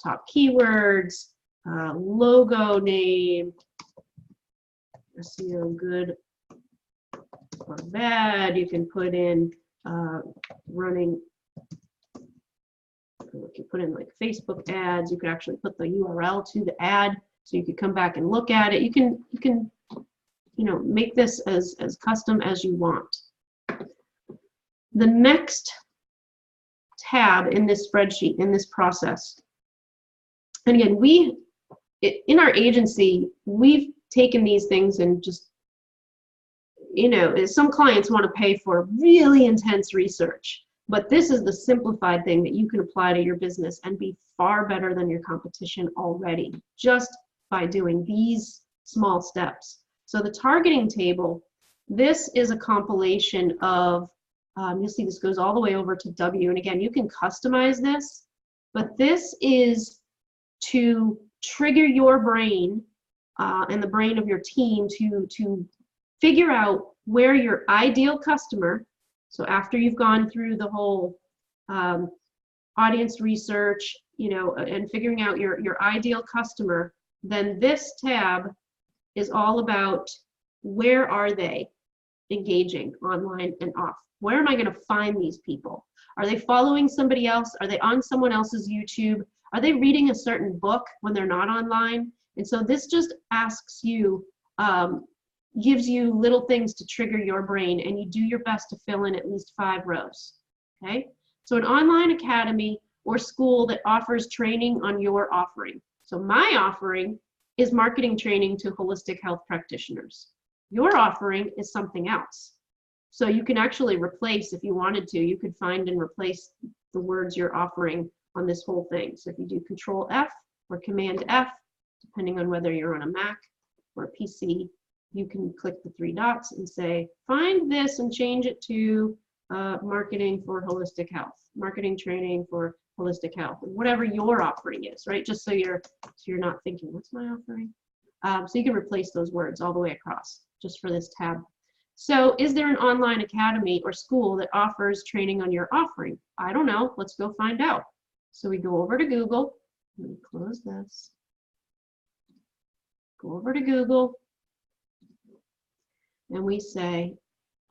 Speaker 1: top keywords, logo name, SEO good or bad. You can put in running. You can put in like Facebook ads. You could actually put the URL to the ad, so you could come back and look at it. You can make this as custom as you want. The next tab in this spreadsheet, in this process. And again, in our agency, we've taken these things and just, you know, some clients want to pay for really intense research, but this is the simplified thing that you can apply to your business and be far better than your competition already, just by doing these small steps. So the targeting table, this is a compilation of, you'll see this goes all the way over to W, and again, you can customize this, but this is to trigger your brain and the brain of your team to figure out where your ideal customer, so after you've gone through the whole audience research, you know, and figuring out your ideal customer, then this tab is all about where are they engaging online and off. Where am I going to find these people? Are they following somebody else? Are they on someone else's YouTube? Are they reading a certain book when they're not online? And so this just asks you, gives you little things to trigger your brain, and you do your best to fill in at least 5 rows, okay? So an online academy or school that offers training on your offering. So my offering is marketing training to holistic health practitioners. Your offering is something else. So you can actually replace, if you wanted to, you could find and replace the words you're offering on this whole thing. So if you do Control F or Command F, depending on whether you're on a Mac or a PC, you can click the 3 dots and say, find this and change it to marketing for holistic health, marketing training for holistic health, whatever your offering is, right? Just so you're not thinking, what's my offering? So you can replace those words all the way across just for this tab. So is there an online academy or school that offers training on your offering? I don't know. Let's go find out. So we go over to Google. Let me close this. Go over to Google. And we say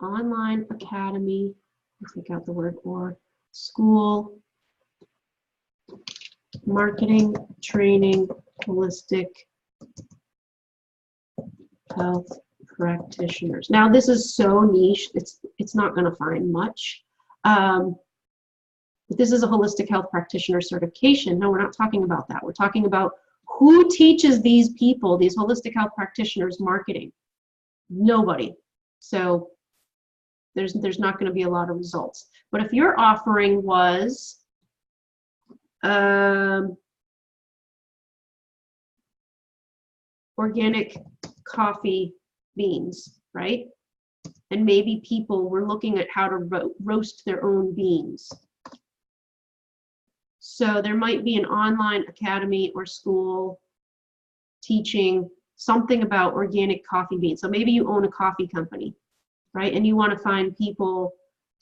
Speaker 1: online academy. Let's take out the word or. School, marketing, training, holistic health practitioners. Now this is so niche, it's not going to find much. But this is a holistic health practitioner certification. No, we're not talking about that. We're talking about who teaches these people, these holistic health practitioners, marketing. Nobody. So there's not going to be a lot of results. But if your offering was organic coffee beans, right? And maybe people were looking at how to roast their own beans. So there might be an online academy or school teaching something about organic coffee beans. So maybe you own a coffee company, right? And you want to find people,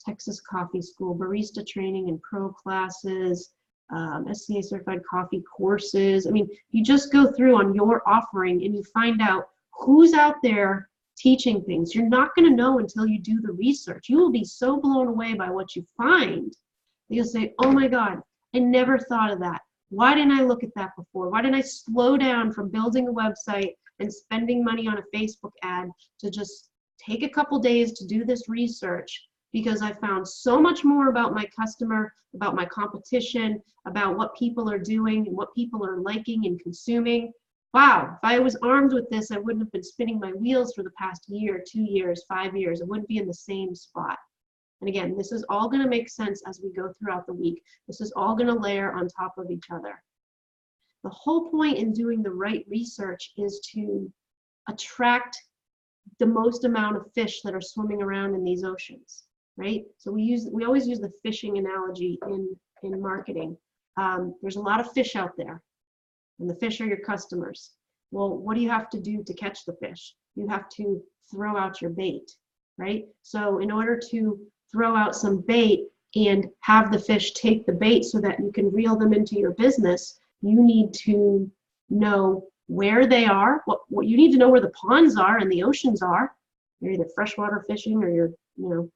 Speaker 1: Texas Coffee School, barista training and pro classes, SCA certified coffee courses. I mean, you just go through on your offering and you find out who's out there teaching things. You're not going to know until you do the research. You will be so blown away by what you find. You'll say, oh my God, I never thought of that. Why didn't I look at that before? Why didn't I slow down from building a website and spending money on a Facebook ad to just take a couple days to do this research? Because I found so much more about my customer, about my competition, about what people are doing and what people are liking and consuming. Wow, if I was armed with this, I wouldn't have been spinning my wheels for the past year, 2 years, 5 years. I wouldn't be in the same spot. And again, this is all going to make sense as we go throughout the week. This is all going to layer on top of each other. The whole point in doing the right research is to attract the most amount of fish that are swimming around in these oceans, right? So we always use the fishing analogy in marketing. There's a lot of fish out there, and the fish are your customers. Well, what do you have to do to catch the fish? You have to throw out your bait, right? So in order to throw out some bait and have the fish take the bait so that you can reel them into your business, you need to know where they are. What you need to know where the ponds are and the oceans are. You're either freshwater fishing or you're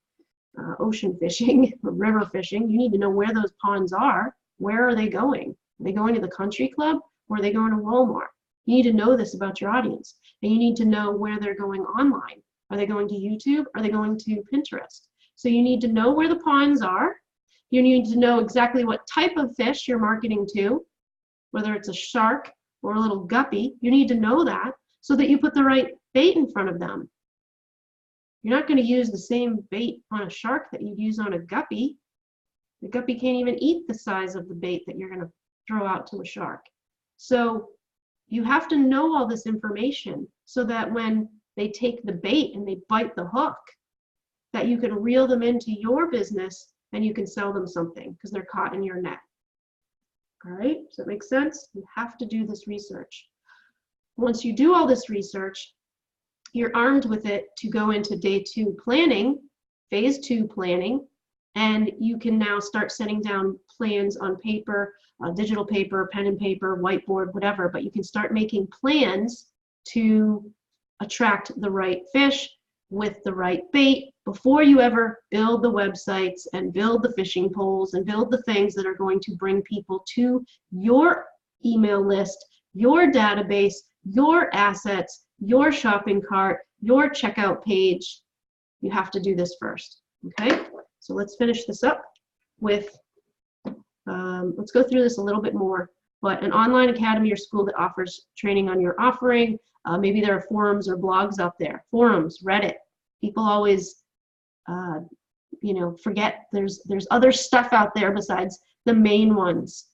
Speaker 1: ocean fishing or river fishing. You need to know where those ponds are. Where are they going? Are they going to the country club or are they going to Walmart? You need to know this about your audience, and you need to know where they're going online. Are they going to YouTube? Are they going to Pinterest? So you need to know where the ponds are, You need to know exactly what type of fish you're marketing to, whether it's a shark or a little guppy. You need to know that so that you put the right bait in front of them. You're not going to use the same bait on a shark that you'd use on a guppy. The guppy can't even eat the size of the bait that you're going to throw out to a shark. So you have to know all this information so that when they take the bait and they bite the hook, that you can reel them into your business and you can sell them something because they're caught in your net. All right, does that make sense? You have to do this research. Once you do all this research, you're armed with it to go into day 2 planning, phase 2 planning, and you can now start setting down plans on paper, digital paper, pen and paper, whiteboard, whatever, but you can start making plans to attract the right fish with the right bait before you ever build the websites and build the fishing poles and build the things that are going to bring people to your email list, your database, your assets, your shopping cart, your checkout page. You have to do this first, okay? So let's finish this up with, let's go through this a little bit more, but an online academy or school that offers training on your offering. Maybe there are forums or blogs out there. Forums, Reddit. People always, forget there's other stuff out there besides the main ones.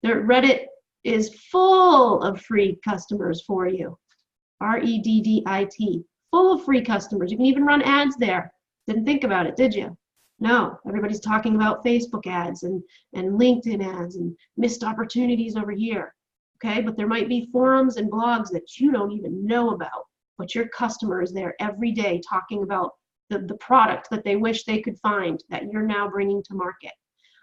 Speaker 1: Reddit is full of free customers for you. Reddit, full of free customers. You can even run ads there. Didn't think about it, did you? No, everybody's talking about Facebook ads and LinkedIn ads and missed opportunities over here. Okay, but there might be forums and blogs that you don't even know about, but your customer is there every day talking about the product that they wish they could find that you're now bringing to market.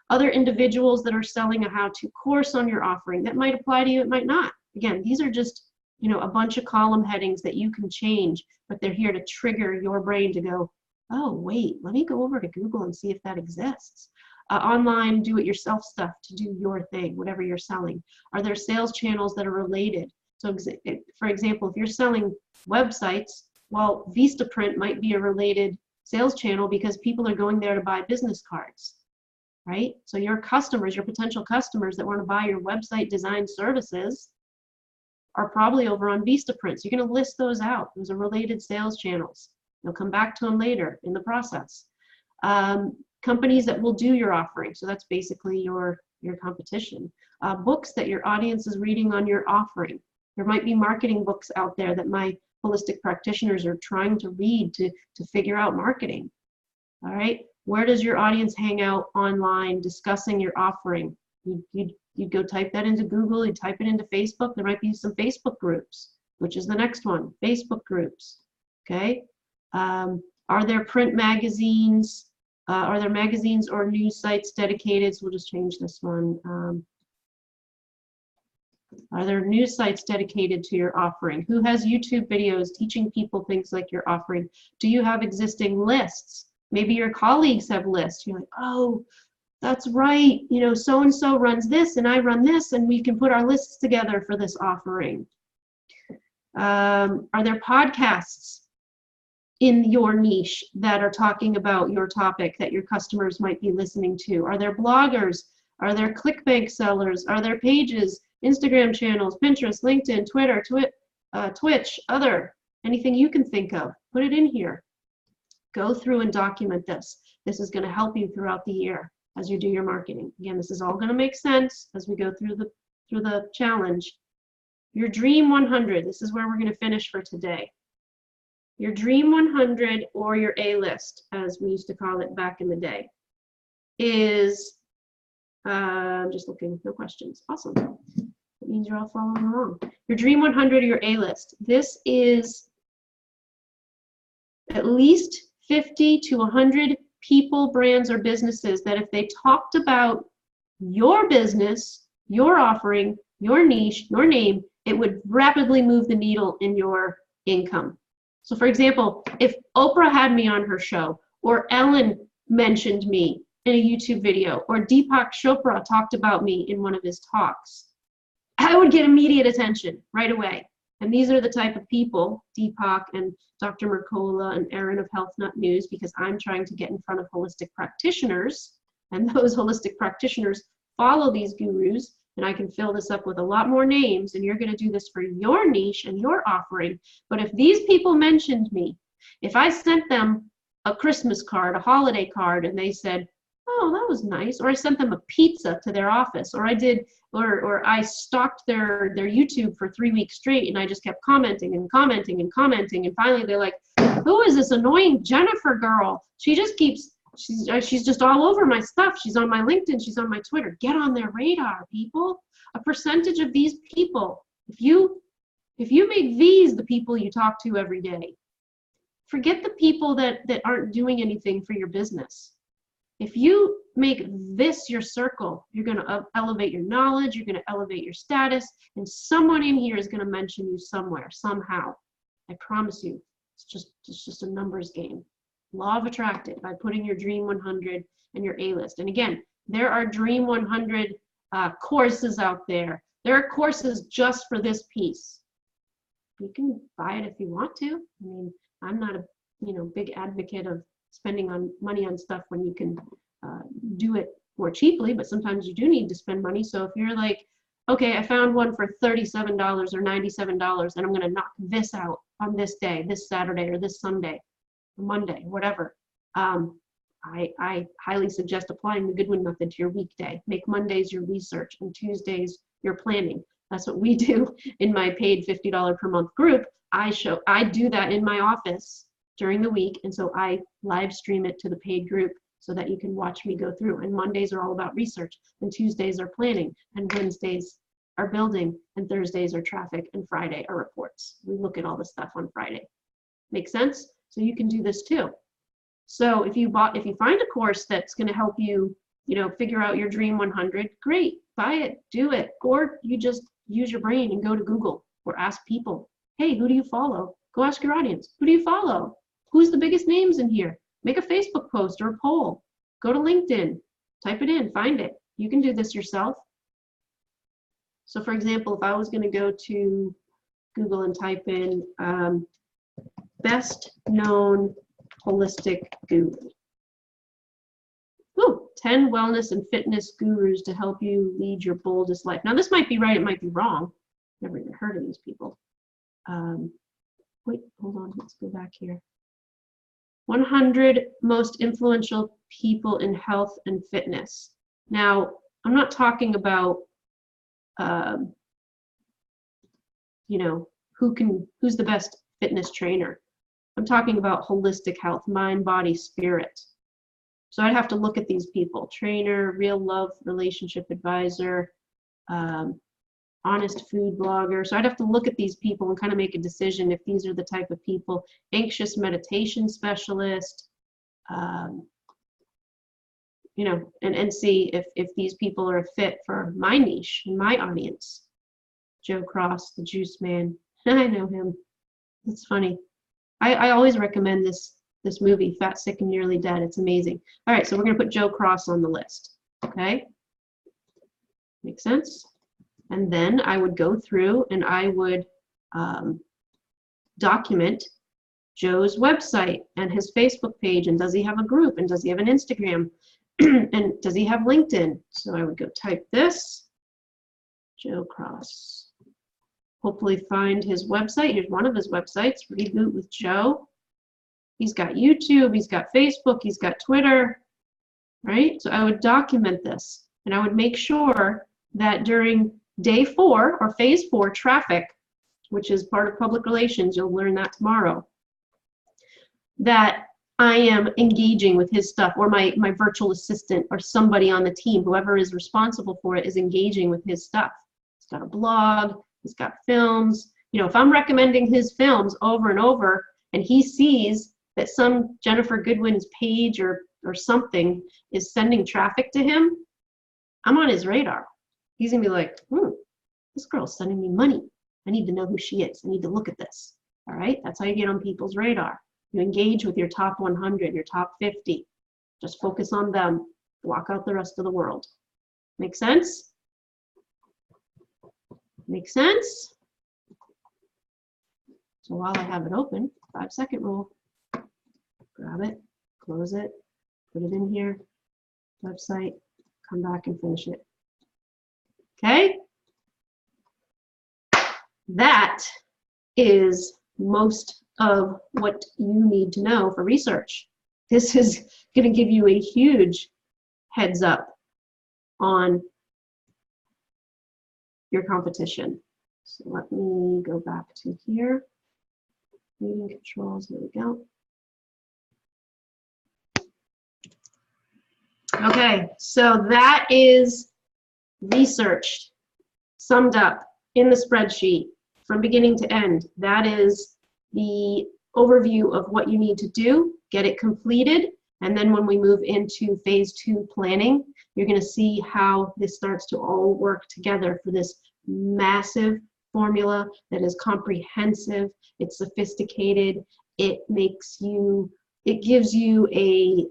Speaker 1: Other individuals that are selling a how-to course on your offering, that might apply to you, it might not. Again, these are just a bunch of column headings that you can change, but they're here to trigger your brain to go, oh, wait, let me go over to Google and see if that exists. Online do-it-yourself stuff to do your thing, whatever you're selling. Are there sales channels that are related? So for example, if you're selling websites, well, Vistaprint might be a related sales channel because people are going there to buy business cards, right? So your customers, your potential customers that want to buy your website design services are probably over on Vistaprint. So you're going to list those out. Those are related sales channels. You'll come back to them later in the process. Companies that will do your offering. So that's basically your competition. Books that your audience is reading on your offering. There might be marketing books out there that my holistic practitioners are trying to read to figure out marketing. All right. Where does your audience hang out online discussing your offering? You'd go type that into Google, you'd type it into Facebook. There might be some Facebook groups, which is the next one, Facebook groups. Okay. Are there print magazines? Are there magazines or news sites dedicated? So we'll just change this one. Are there news sites dedicated to your offering? Who has YouTube videos teaching people things like you're offering? Do you have existing lists? Maybe your colleagues have lists. You're like, oh, that's right. So-and-so runs this and I run this and we can put our lists together for this offering. Are there podcasts in your niche that are talking about your topic that your customers might be listening to? Are there bloggers? Are there ClickBank sellers? Are there pages, Instagram channels, Pinterest, LinkedIn, Twitter, Twitch, anything you can think of? Put it in here. Go through and document this. This is going to help you throughout the year as you do your marketing. Again, this is all going to make sense as we go through the challenge. Your Dream 100, this is where we're going to finish for today. Your Dream 100, or your A-list, as we used to call it back in the day, is, just looking, no questions. Awesome. That means you're all following along. Your Dream 100 or your A-list. This is at least 50 to 100 people, brands, or businesses that if they talked about your business, your offering, your niche, your name, it would rapidly move the needle in your income. So for example, if Oprah had me on her show, or Ellen mentioned me in a YouTube video, or Deepak Chopra talked about me in one of his talks, I would get immediate attention right away. And these are the type of people, Deepak and Dr. Mercola and Aaron of Health Nut News, because I'm trying to get in front of holistic practitioners And those holistic practitioners follow these gurus, and I can fill this up with a lot more names, and you're going to do this for your niche and your offering. But if these people mentioned me, if I sent them a Christmas card, a holiday card, and they said, oh, that was nice, or I sent them a pizza to their office, or I did, or I stalked their YouTube for 3 weeks straight, and I just kept commenting and commenting and commenting, and finally they're like, who is this annoying Jennifer girl? She just keeps, she's just all over my stuff. She's on my LinkedIn, she's on my Twitter. Get on their radar, people. A percentage of these people, if you make these the people you talk to every day, forget the people that aren't doing anything for your business. If you make this your circle, you're going to elevate your knowledge, you're going to elevate your status, and someone in here is going to mention you somewhere, somehow. I promise you, it's just a numbers game. Law of attraction, by putting your Dream 100 and your A-list. And again, there are Dream 100 courses out there. There are courses just for this piece. You can buy it if you want to. I mean, I'm not a big advocate of spending money on stuff when you can do it more cheaply, but sometimes you do need to spend money. So if you're like, okay, I found one for $37 or $97, and I'm going to knock this out on this day, this Saturday, or this Sunday, or Monday, whatever. I highly suggest applying the Goodwin method to your weekday. Make Mondays your research and Tuesdays your planning. That's what we do in my paid $50 per month group. I do that in my office during the week, and so I live stream it to the paid group so that you can watch me go through. And Mondays are all about research, and Tuesdays are planning, and Wednesdays are building, and Thursdays are traffic, and Friday are reports. We look at all the stuff on Friday. Make sense? So you can do this too. So if you find a course that's going to help you, figure out your Dream 100, great, buy it, do it. Or you just use your brain and go to Google or ask people, hey, who do you follow? Go ask your audience, who do you follow? Who's the biggest names in here? Make a Facebook post or a poll. Go to LinkedIn, type it in, find it. You can do this yourself. So for example, if I was going to go to Google and type in best known holistic guru. Ooh, 10 wellness and fitness gurus to help you lead your boldest life. Now this might be right, it might be wrong. Never even heard of these people. Wait, hold on, let's go back here. 100 most influential people in health and fitness. Now, I'm not talking about, who's the best fitness trainer. I'm talking about holistic health, mind, body, spirit. So I'd have to look at these people: trainer, real love relationship advisor, honest food blogger. So I'd have to look at these people and kind of make a decision if these are the type of people. Anxious meditation specialist, and see if these people are a fit for my niche and my audience. Joe Cross, the juice man. I know him. It's funny. I always recommend this movie, Fat, Sick, and Nearly Dead. It's amazing. All right, so we're going to put Joe Cross on the list. Okay? Make sense? And then I would go through and I would document Joe's website and his Facebook page, and does he have a group, and does he have an Instagram, and does he have LinkedIn? So I would go type this, Joe Cross. Hopefully find his website. Here's one of his websites, Reboot with Joe. He's got YouTube, he's got Facebook, he's got Twitter, right? So I would document this, and I would make sure that during day 4 or phase 4 traffic, which is part of public relations, you'll learn that tomorrow, that I am engaging with his stuff, or my virtual assistant or somebody on the team, whoever is responsible for it, is engaging with his stuff. He's got a blog, he's got films. If I'm recommending his films over and over, and he sees that some Jennifer Goodwin's page or something is sending traffic to him, I'm on his radar. He's gonna be like, this girl's sending me money. I need to know who she is. I need to look at this. All right, that's how you get on people's radar. You engage with your top 100, your top 50. Just focus on them. Block out the rest of the world. Make sense? Make sense? So while I have it open, 5-second rule. Grab it, close it, put it in here. website, come back and finish it. Okay? That is most of what you need to know for research. This is going to give you a huge heads up on your competition. So let me go back to here. Meeting controls, there we go. Okay, so that is researched, summed up in the spreadsheet from beginning to end. That is the overview of what you need to do, get it completed, and then when we move into phase 2 planning, you're going to see how this starts to all work together for this massive formula that is comprehensive, it's sophisticated, it gives you a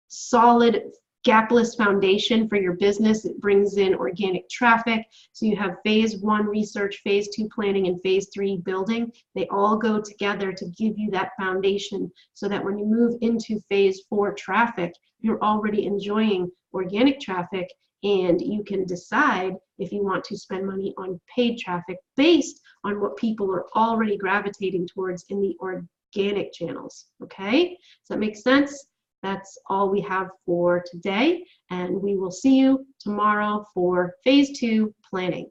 Speaker 1: solid gapless foundation for your business. It brings in organic traffic. So you have phase 1 research, phase 2 planning, and phase 3 building. They all go together to give you that foundation so that when you move into phase 4 traffic, you're already enjoying organic traffic, and you can decide if you want to spend money on paid traffic based on what people are already gravitating towards in the organic channels. Okay? Does that make sense? That's all we have for today, and we will see you tomorrow for phase 2 planning.